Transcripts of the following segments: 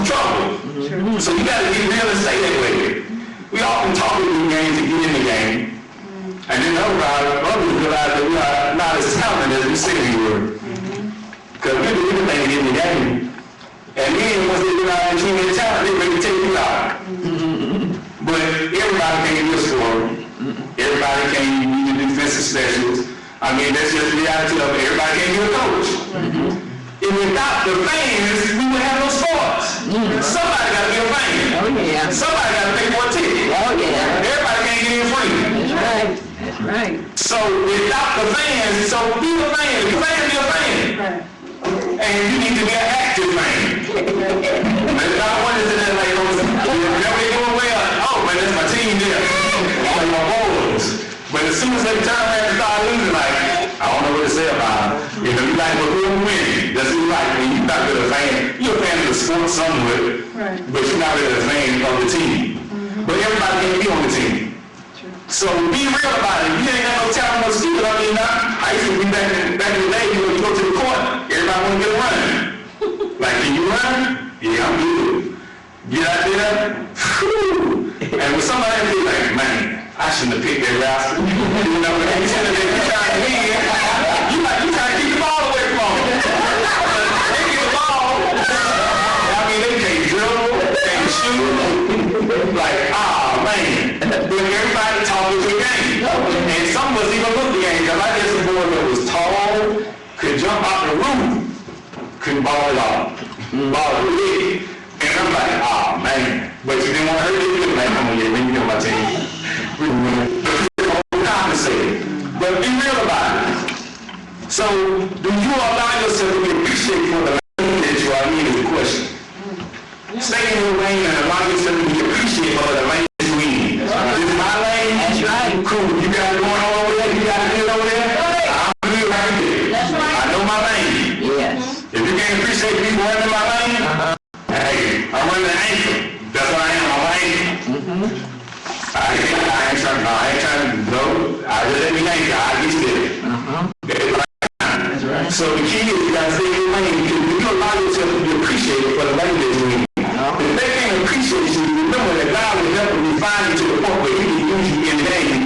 some trouble. So you got to get real and stay that way. We often talk in the game to get in the game. And then others realize that we are not as talented as we say we were. Because we do everything to get in the game. And then once they get out and team their talent, they ready to take you out. But everybody can't be a scorer. Everybody can't be the defensive specialist. I mean, that's just the reality of it. Everybody can't be a coach. And without the fans, we would have no sports. Somebody got to be a fan. Oh, yeah. Somebody got to pay for a ticket. Oh, yeah. Everybody can't get in free. That's right. That's right. So without the fans, so be a fan. Be a fan, be a fan. And you need to be an active fan. There's not one that's in there like, whenever they go away, oh, man, that's my team there. Like my boys. But as soon as they turn around and start losing, like, I don't know what to say about it. You know, you like, well, who'll win? That's what you like. When you're not really a fan. You're a fan of the sport somewhat, but you're not really a fan of the team. But everybody can be on the team. So be real about it. You ain't got no talent, no skill. I mean, I used to be back in the day, you know, you go to the court, everybody want to get a run. Like, can you run? Yeah, I'm good. Get out there. And when somebody be like, man, I shouldn't have picked that route. You know, and you trying to win, you trying to keep the ball away from them. They get the ball. I mean, they can't dribble, they can't shoot. Like, man. But everybody talking the game. And some of us even look the game. Because I just a boy that was tall, could jump out the roof, couldn't ball it off. Ball it big. And I'm like, man. But you didn't want to hurt it, you like, come on, yeah, when you know my team. Compensated. But be real about it. So, do you allow yourself to be appreciated for the lane that you are in is the question. Stay in your lane and allow yourself to be appreciated for the lane that you're in. This is my lane. That's right. Cool. You got it going on over there? You got it over there? I'm good right there. That's right. I know my lane. Yes. If you can't appreciate me running my lane, hey, I'm running the ankle. That's what I am. I'm an ankle. I ain't trying to know. I just let me think. I get it. That's right. So the key is you gotta stay in your lane. You allow yourself to be appreciated for the lane that you're in. If they can't appreciate you, remember that God will never refine you to the point where He can use you in the game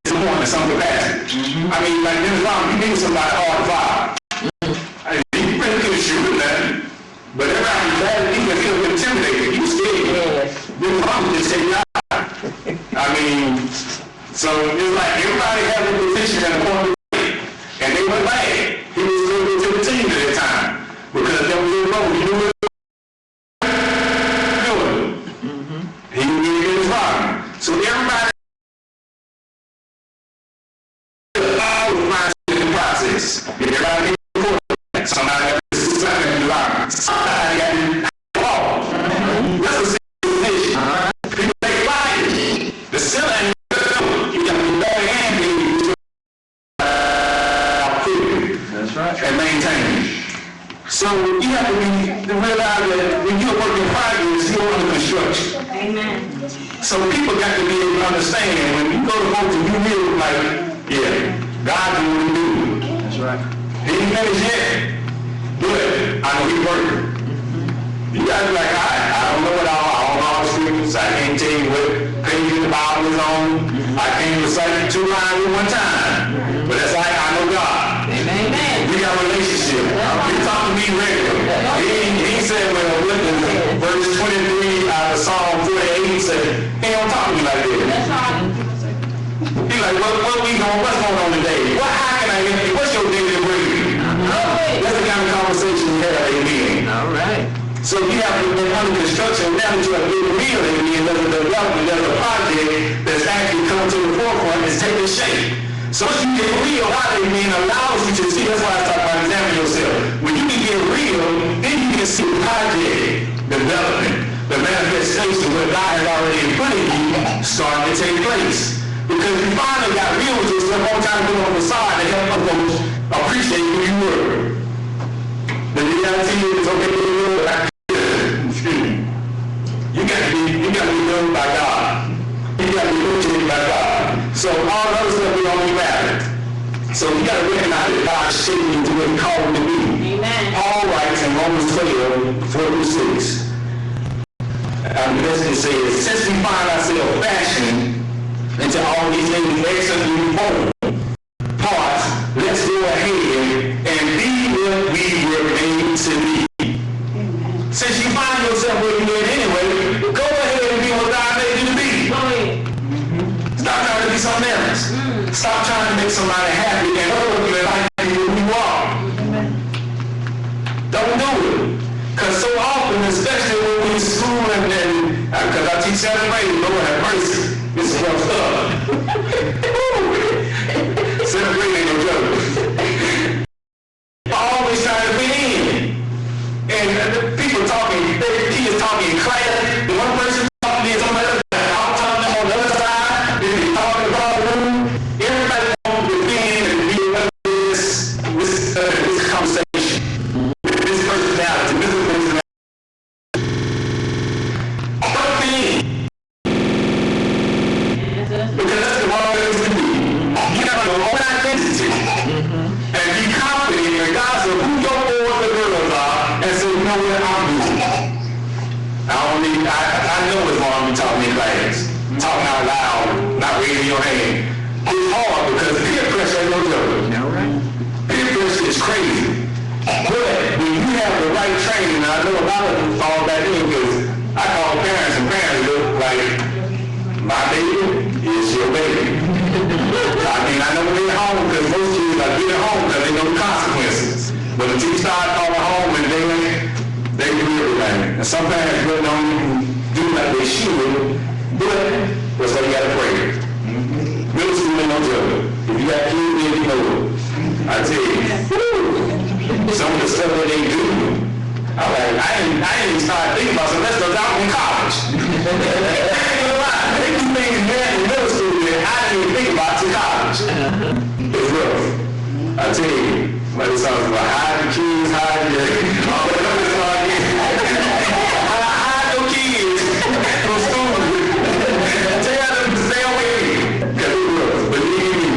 to the point of some capacity. I mean, like Dennis Rodman, you need somebody hard to fire. He really couldn't shoot or nothing, but every time he bad, he can feel intimidated. He was scared. Dennis Rodman just take you out. I mean, so it's like everybody had a position and a point of view, and they went bad. He was still good to the team at that time because there was a role. He knew what he was doing. He knew he was wrong. So everybody in the process. Everybody in the court. Somebody got to somebody in the line. Somebody got to ball. That's a situation. People take flyers. The center ain't you got to be better and that's right. And maintain. So you have to realize that when you're working in progress, you're under construction. Amen. So people got to be able to understand when you go to vote, you really like, yeah, God do what He do. That's right. He ain't finished yet, but I know He's working. You got to be like, I don't know what I don't know all the scriptures. I can't tell you what page in the Bible is on. I can't recite 2 lines at one time. But that's like, I know God. Amen. We got a relationship. He talk to me regularly. He said, well, look at verse 23 out of Psalm 48, he said, he don't talk to me like that. That's right. He like, what's going on today? How can I help you? What's your daily bread? That's the kind of conversation we have, amen. All right. So you have to be under construction now that you are getting real, amen. There's a development, there's a project that's actually coming to the forefront, it's taking shape. So once you get real, how amen allows you to see, that's why I talk about examining yourself. When you can get real, then you can see the project development, the manifestation where God has already in front of you starting to take place. Because you finally got real with yourself all the time to put on the side to help others appreciate who you were. The reality is, okay, you got to be known by God. You got to be appreciated by God. So all the other stuff don't even matter. So you got to recognize that God is shaping you to what He called you to be. Amen. Paul writes in Romans 12, 4-6, basically says, since we find ourselves fashioned into all these things excellently formed parts, let's go ahead and be what we were made to be. Since you find yourself where you're at anyway, go ahead and be what God made you to be. Stop trying to be something else. Stop trying to make somebody happy and like you who you are. Don't do it. Because so often, especially when we're in school and because I teach 7th grade, Lord have mercy. This is rough stuff. 7th grade ain't no joke. Always trying to fit in. And people talking, kids talking in class, the one person talking to somebody else, I'm talking to them on the other side, then they talking about the room. Everybody wants to fit in and be a part of this conversation, this personality, this personality. Don't fit in. Because that's the wrong way to be. You have your own identity. And be confident regardless of who your boys or girls are, and say, you know what, I'm doing. I know it's wrong to be talking in class. Talking out loud, not raising your hand. It's hard because peer pressure ain't no joke. Peer pressure is crazy. But when you have the right training, I know a lot of them fall back in because I call parents and parents look like, my baby is your baby. I mean, I know when they're home because most kids are getting home because they know the consequences. But until you start calling home and they do everything. And some parents really don't even do like they should, but that's why you gotta pray. Middle school ain't no joke. If you got kids, then you know it. I tell you, some of the stuff that they do, I'm like, I didn't even start thinking about some of that stuff out in college. They do things in middle school that I didn't even think about till college. It's rough. I tell you, like it sounds like hide the kids, hide your kids from school. Tell them to stay away. Because it's rough. Believe me,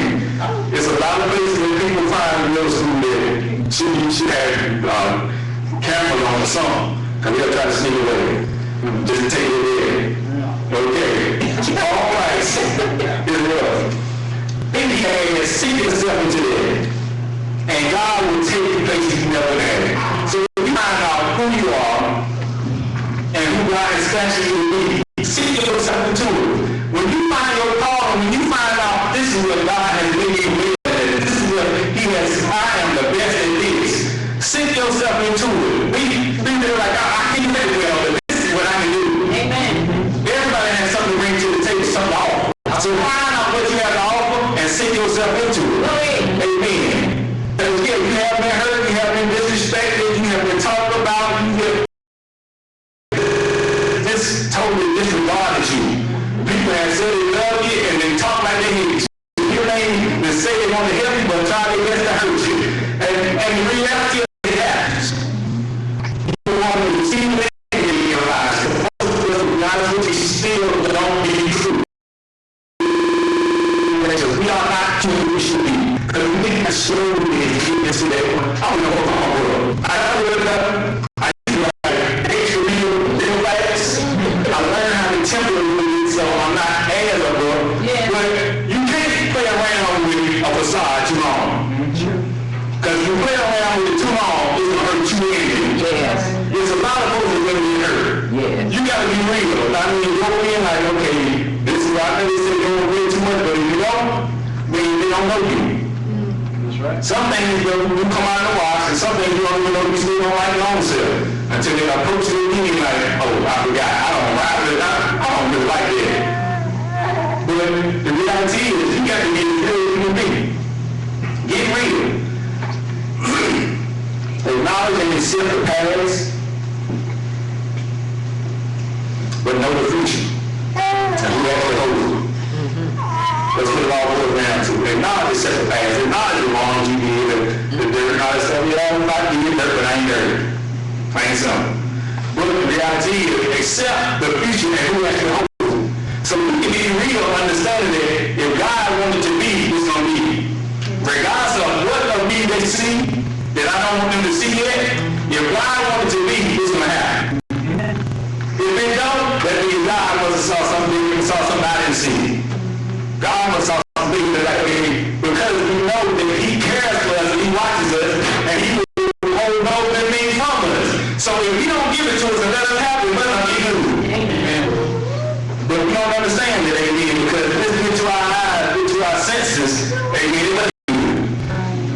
it's a lot of places where people find middle school that should have cameras on or something. Because they'll try to sneak away. Just take it in. Okay. All right. It's rough. Then he has seek yourself into that. And God will take you places you never had. So if you find out who you are and who God has fashioned you to be, seek yourself into it. When you find your calling, when you find out this is what God has made you with, this is what He has, I am the best at this. Seek yourself into it. Be there like, I can't make it well, but this is what I can do. Amen. Everybody has something to bring to the table, something to offer. So find out what you have to offer and seek yourself into it. Amen. Again, you have been hurt, you have been disrespected, you have been talked about, you have this totally disregarded you. People have said they love you and they talk like they hate you. Your name, they say they want to help you, but try their best to hurt you. And the reality of it happens. You want to receive it in your lives. Most of us, to be honest with you, still don't be true. We are not who we should be. Because we need to show into that. I don't know what my world. I used to like extra real lights. I learned how to temper with it, so I'm not as a book. Yeah. But you can't play around with a facade too long. Because if you play around with it too long, it's going to hurt you anyway. Yes. There's a lot of folks that are going to get hurt. Yes. You got to be real. I mean, go in like, okay, this is what I know they say they're going real too much, but if you don't, then they don't know you. Right. Some things you come out of the wash, and some things you don't even know you still don't like your own self. Until they approach you again, like, oh, I forgot. I don't really like that. But the reality is, you got to get real human being. Get real. Acknowledge and accept the past, but know the future. And who actually holds it. Let's put it all the way down to acknowledge accept the past, acknowledge the wrongs you did, the dirt, and all that stuff. Yeah, I did dirt, but I ain't dirty. I ain't something. But the reality is, accept the future and who actually holds it. So we can be real, understanding that if God wanted to be, it's going to be. Regardless of what of me they see that I don't want them to see yet, if God wanted to be, it's going to happen. If they don't, that means So if you don't give it to us and let us have it, we're not be good. But we don't understand that, amen, because listening to our eyes, to our senses, amen, it doesn't do.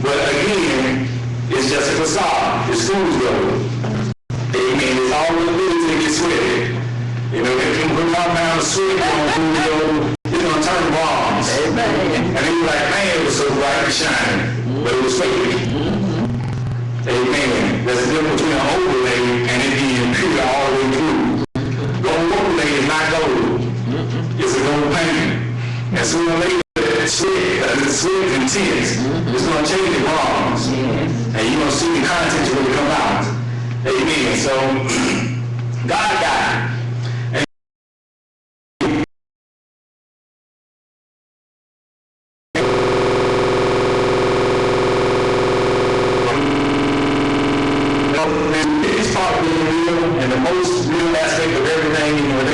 But again, it's just a facade. It's fool's gold. Amen. It's all the good to get sweated. You know, if you put my mouth sweat on fool's gold, it's going to turn bronze. Amen. And they were like, man, it was so bright and shining. But it was fake. Amen. There's a difference between an overlay and it being pure all the way through. Gold overlay is not gold. It's a gold paint. And sooner or later, the sweat is intense. It's going to change the bronze. And you're going to see the content when it come out. Amen. So, God got it. It's part of being real, and the most real aspect of everything, you know,